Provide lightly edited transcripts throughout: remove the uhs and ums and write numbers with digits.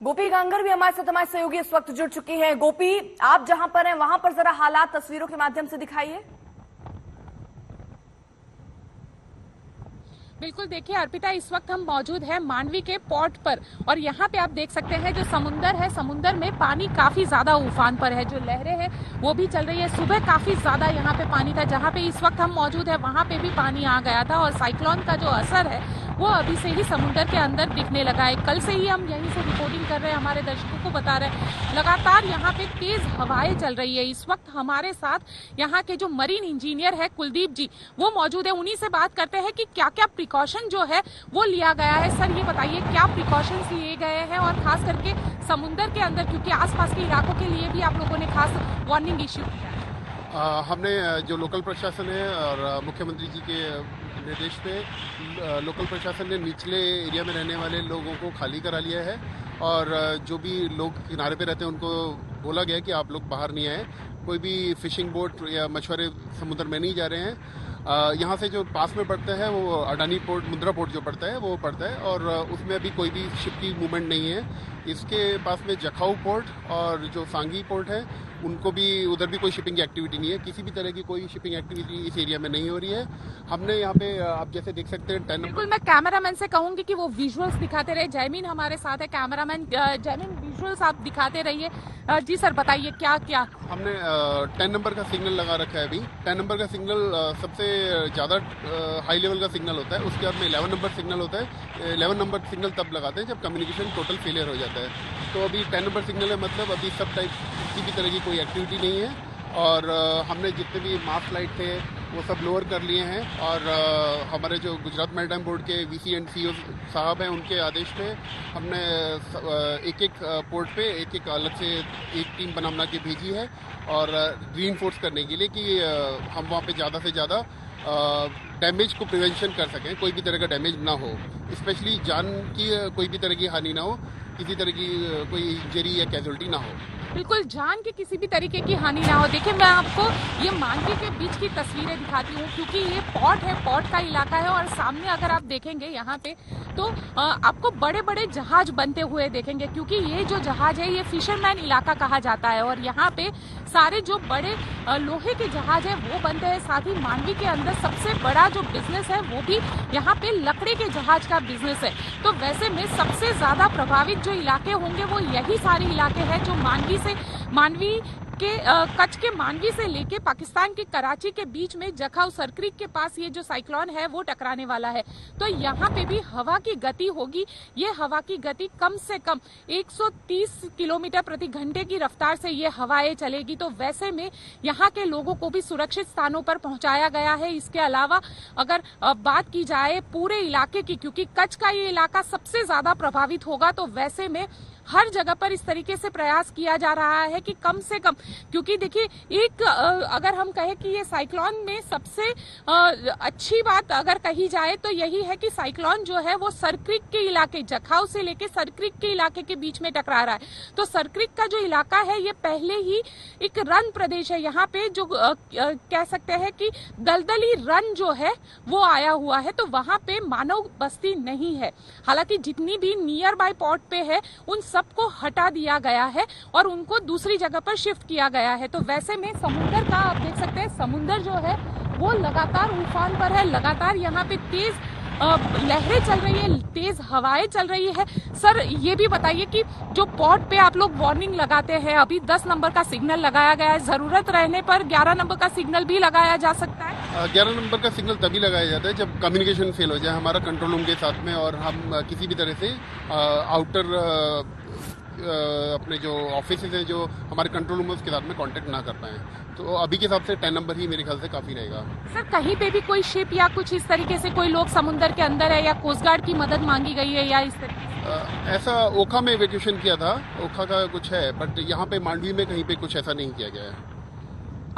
गोपी गांगर भी हमारे सहयोगी इस वक्त जुड़ चुकी हैं। गोपी, आप जहां पर हैं वहां पर जरा हालात तस्वीरों के माध्यम से दिखाइए। बिल्कुल, देखिए अर्पिता, इस वक्त हम मौजूद हैं मांडवी के पोर्ट पर और यहाँ पे आप देख सकते हैं जो समुंदर है, समुंदर में पानी काफी ज्यादा उफान पर है, जो लहरें हैं वो भी चल रही है। सुबह काफी ज्यादा यहाँ पे पानी था, जहाँ पे इस वक्त हम मौजूद है वहाँ पे भी पानी आ गया था और साइक्लोन का जो असर है वो अभी से ही समुद्र के अंदर दिखने लगा है। कल से ही हम यहीं से रिपोर्टिंग कर रहे हैं, हमारे दर्शकों को बता रहे हैं, लगातार यहाँ पे तेज हवाएं चल रही है। इस वक्त हमारे साथ यहाँ के जो मरीन इंजीनियर है कुलदीप जी, वो मौजूद है। उन्हीं से बात करते हैं कि क्या क्या प्रिकॉशन जो है वो लिया गया है। सर, ये बताइए क्या प्रिकॉशंस लिए गए हैं और खास करके समुद्र के अंदर, क्योंकि आसपास के इलाकों के लिए भी आप लोगों ने खास वार्निंग इश्यू किया है। हमने जो लोकल प्रशासन है और मुख्यमंत्री जी के निर्देश पे लोकल प्रशासन ने निचले एरिया में रहने वाले लोगों को खाली करा लिया है और जो भी लोग किनारे पे रहते हैं उनको बोला गया है कि आप लोग बाहर नहीं आए, कोई भी फिशिंग बोट या मछुआरे समुद्र में नहीं जा रहे हैं। यहाँ से जो पास में पड़ता है वो अडानी पोर्ट, मुंद्रा पोर्ट जो पड़ता है वो पड़ता है और उसमें अभी कोई भी शिप की मूवमेंट नहीं है। इसके पास में जखाऊ पोर्ट और जो सांगी पोर्ट है उनको भी, उधर भी कोई शिपिंग एक्टिविटी नहीं है। किसी भी तरह की कोई शिपिंग एक्टिविटी इस एरिया में नहीं हो रही है। हमने यहाँ पे आप जैसे देख सकते हैं 10 नंबर। बिल्कुल, मैं कैमरामैन से कहूंगी कि वो विजुअल्स दिखाते रहे। जयमीन हमारे साथ है, कैमरामैन जयमीन, विजुअल्स आप दिखाते रहिए। जी सर, बताइए क्या क्या। हमने 10 नंबर का सिग्नल लगा रखा है अभी। 10 नंबर का सिग्नल सबसे ज़्यादा हाई लेवल का सिग्नल होता है। उसके बाद में 11 नंबर सिग्नल होता है। 11 नंबर सिग्नल तब लगाते हैं जब कम्युनिकेशन टोटल फेलियर हो जाता है। तो अभी 10 नंबर सिग्नल है, मतलब अभी सब टाइप किसी भी तरह की कोई एक्टिविटी नहीं है और हमने जितने भी मास्ट लाइट थे वो सब लोअर कर लिए हैं और हमारे जो गुजरात मैरीटाइम बोर्ड के वीसी एंड सीईओ साहब हैं उनके आदेश पे हमने एक एक पोर्ट पे एक एक अलग से एक टीम बना के भेजी है और रीइंफोर्स करने के लिए कि हम वहाँ पे ज़्यादा से ज़्यादा डैमेज को प्रिवेंशन कर सकें, कोई भी तरह का डैमेज ना हो, स्पेशली जान की कोई भी तरह की हानि ना हो, किसी तरह की कोई इंजरी या कैजुअल्टी ना हो। बिल्कुल, जान की किसी भी तरीके की हानि ना हो। देखिए, मैं आपको ये मांडवी के बीच की तस्वीरें दिखाती हूँ क्योंकि ये पोर्ट है, पोर्ट का इलाका है और सामने अगर आप देखेंगे यहाँ पे तो आपको बड़े बड़े जहाज बनते हुए देखेंगे क्योंकि ये जो जहाज है ये फिशरमैन इलाका कहा जाता है और यहाँ पे सारे जो बड़े लोहे के जहाज है वो बनते हैं। साथ ही मांडवी के अंदर सबसे बड़ा जो बिजनेस है वो भी यहाँ पे लकड़ी के जहाज का बिजनेस है। तो वैसे में सबसे ज्यादा प्रभावित जो इलाके होंगे वो यही सारे इलाके हैं जो मांडवी के कच्छ के मांडवी से लेके पाकिस्तान के कराची के बीच में जखाऊ सरक्रीक के पास ये जो साइक्लोन है वो टकराने वाला है। तो यहाँ पे भी हवा की गति होगी। ये हवा की गति कम से कम 130 किलोमीटर प्रति घंटे की रफ्तार से ये हवाएं चलेगी। तो वैसे में यहाँ के लोगों को भी सुरक्षित स्थानों पर पहुंचाया गया है। इसके अलावा अगर बात की जाए पूरे इलाके की, क्योंकि कच्छ का ये इलाका सबसे ज्यादा प्रभावित होगा, तो वैसे में हर जगह पर इस तरीके से प्रयास किया जा रहा है कि कम से कम, क्योंकि देखिए एक अगर हम कहें कि ये साइक्लोन में सबसे अच्छी बात अगर कही जाए तो यही है कि साइक्लोन जो है वो सरक्रीक के इलाके, जखाऊ से लेके सरक्रीक के इलाके के बीच में टकरा रहा है। तो सरक्रीक का जो इलाका है ये पहले ही एक रन प्रदेश है। यहाँ पे जो कह सकते हैं कि दलदली रन जो है वो आया हुआ है, तो वहां पे मानव बस्ती नहीं है। हालांकि जितनी भी नियर बाय पोर्ट पे है उन सबको हटा दिया गया है और उनको दूसरी जगह पर शिफ्ट किया गया है। तो वैसे में समुद्र का आप देख सकते हैं, समुद्र जो है वो लगातार उफान पर है। लगातार यहाँ पे तेज लहरें चल रही है, तेज हवाएं चल रही है। सर, ये भी बताइए कि जो पोर्ट पे आप लोग वार्निंग लगाते हैं, अभी 10 नंबर का सिग्नल लगाया गया है, जरूरत रहने पर 11 नंबर का सिग्नल भी लगाया जा सकता है। 11 नंबर का सिग्नल तभी लगाया जाता है जब कम्युनिकेशन फेल हो जाए हमारा कंट्रोल रूम के साथ में और हम किसी भी तरह से आउटर अपने जो ऑफिस हैं जो हमारे कंट्रोल रूम है उसके साथ में कांटेक्ट ना कर पाए। तो अभी के हिसाब से 10 नंबर ही मेरे ख्याल से काफी रहेगा। सर, कहीं पे भी कोई शिप या कुछ इस तरीके से कोई लोग समुद्र के अंदर है या कोस्ट गार्ड की मदद मांगी गई है या इस तरीके ऐसा ओखा में इवैक्यूएशन किया था, ओखा का कुछ है, बट यहाँ पे मांडवी में कहीं पे कुछ ऐसा नहीं किया गया है।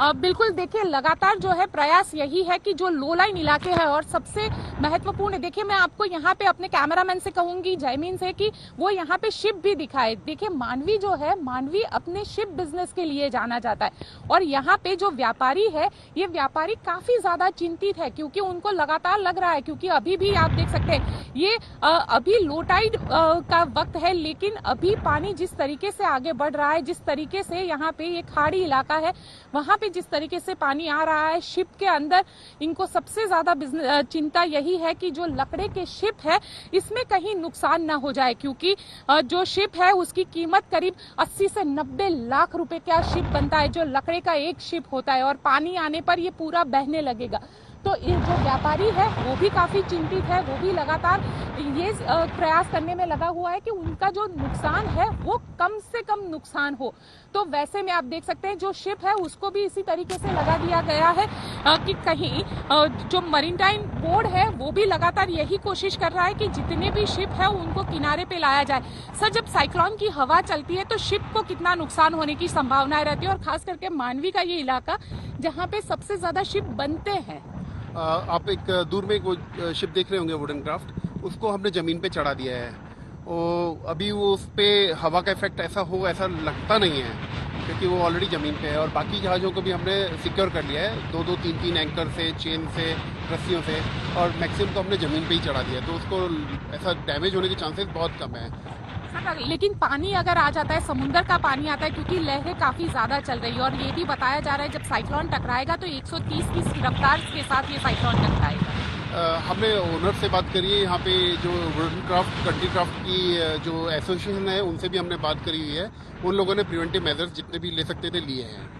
बिल्कुल, देखिए लगातार जो है प्रयास यही है कि जो लो लाइन इलाके हैं और सबसे महत्वपूर्ण, देखिए मैं आपको यहाँ पे अपने कैमरामैन से कहूंगी, जयमीन से, कि वो यहाँ पे शिप भी दिखाए। देखिए मांडवी जो है, मांडवी अपने शिप बिजनेस के लिए जाना जाता है और यहाँ पे जो व्यापारी है, ये व्यापारी काफी ज्यादा चिंतित है क्योंकि उनको लगातार लग रहा है, क्योंकि अभी भी आप देख सकते हैं ये अभी लो टाइड का वक्त है, लेकिन अभी पानी जिस तरीके से आगे बढ़ रहा है, जिस तरीके से यहाँ पे ये खाड़ी इलाका है, वहां पे जिस तरीके से पानी आ रहा है शिप के अंदर, इनको सबसे ज्यादा चिंता यही है कि जो लकड़े के शिप है इसमें कहीं नुकसान ना हो जाए, क्योंकि जो शिप है उसकी कीमत करीब 80 से 90 लाख रुपए का शिप बनता है, जो लकड़े का एक शिप होता है, और पानी आने पर ये पूरा बहने लगेगा। तो ये जो व्यापारी है वो भी काफी चिंतित है, वो भी लगातार ये प्रयास करने में लगा हुआ है कि उनका जो नुकसान है वो कम से कम नुकसान हो। तो वैसे में आप देख सकते हैं जो शिप है उसको भी इसी तरीके से लगा दिया गया है कि कहीं जो मरीटाइन बोर्ड है वो भी लगातार यही कोशिश कर रहा है कि जितने भी शिप है उनको किनारे पे लाया जाए। सर, जब साइक्लोन की हवा चलती है तो शिप को कितना नुकसान होने की संभावनाएं रहती है, और खास करके मांडवी का ये इलाका जहाँ पे सबसे ज्यादा शिप बनते हैं? आप एक दूर में वो शिप देख रहे होंगे, वुडन क्राफ्ट, उसको हमने जमीन पे चढ़ा दिया है। अभी वो उस पे हवा का इफेक्ट ऐसा लगता नहीं है क्योंकि वो ऑलरेडी जमीन पे है, और बाकी जहाज़ों को भी हमने सिक्योर कर लिया है 2-2, 3-3 एंकर से, चेन से, रस्सियों से, और मैक्सिमम तो हमने जमीन पे ही चढ़ा दिया है, तो उसको ऐसा डैमेज होने के चांसेस बहुत कम है। लेकिन पानी अगर आ जाता है, समुद्र का पानी आता है, क्योंकि लहरें काफी ज्यादा चल रही है और ये भी बताया जा रहा है जब साइक्लोन टकराएगा तो 130 की रफ्तार के साथ ये साइक्लोन टकराएगा। हमने ओनर से बात करी है, यहाँ पे जो वुडन क्राफ्ट, कंट्री क्राफ्ट की जो एसोसिएशन है उनसे भी हमने बात करी हुई है। उन लोगों ने प्रिवेंटिव मेजर्स जितने भी ले सकते थे लिए हैं।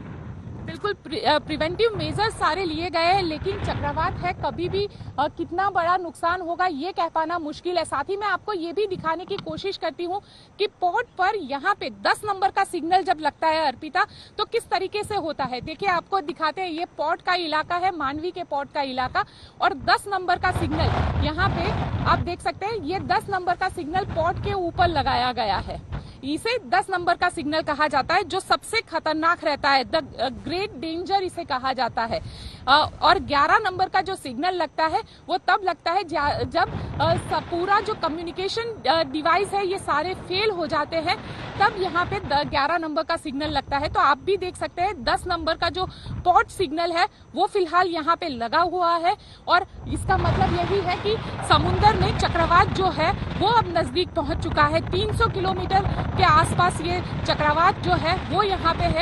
बिल्कुल, प्रिवेंटिव मेजर्स सारे लिए गए हैं, लेकिन चक्रवात है, कभी भी कितना बड़ा नुकसान होगा ये कह पाना मुश्किल है। साथ ही मैं आपको ये भी दिखाने की कोशिश करती हूँ कि पोर्ट पर यहाँ पे 10 नंबर का सिग्नल जब लगता है अर्पिता, तो किस तरीके से होता है। देखिए आपको दिखाते हैं, ये पोर्ट का इलाका है, मांडवी के पोर्ट का इलाका, और 10 नंबर का सिग्नल यहाँ पे आप देख सकते हैं, ये 10 नंबर का सिग्नल पोर्ट के ऊपर लगाया गया है। इसे 10 नंबर का सिग्नल कहा जाता है, जो सबसे खतरनाक रहता है, द ग्रेट डेंजर इसे कहा जाता है। और 11 नंबर का जो सिग्नल लगता है वो तब लगता है जब पूरा जो कम्युनिकेशन डिवाइस है ये सारे फेल हो जाते हैं, तब यहाँ पे 11 नंबर का सिग्नल लगता है। तो आप भी देख सकते हैं 10 नंबर का जो पोर्ट सिग्नल है वो फिलहाल यहाँ पे लगा हुआ है, और इसका मतलब यही है कि समुद्र में चक्रवात जो है वो अब नजदीक पहुंच चुका है। 300 किलोमीटर के आसपास ये चक्रवात जो है वो यहाँ पे है।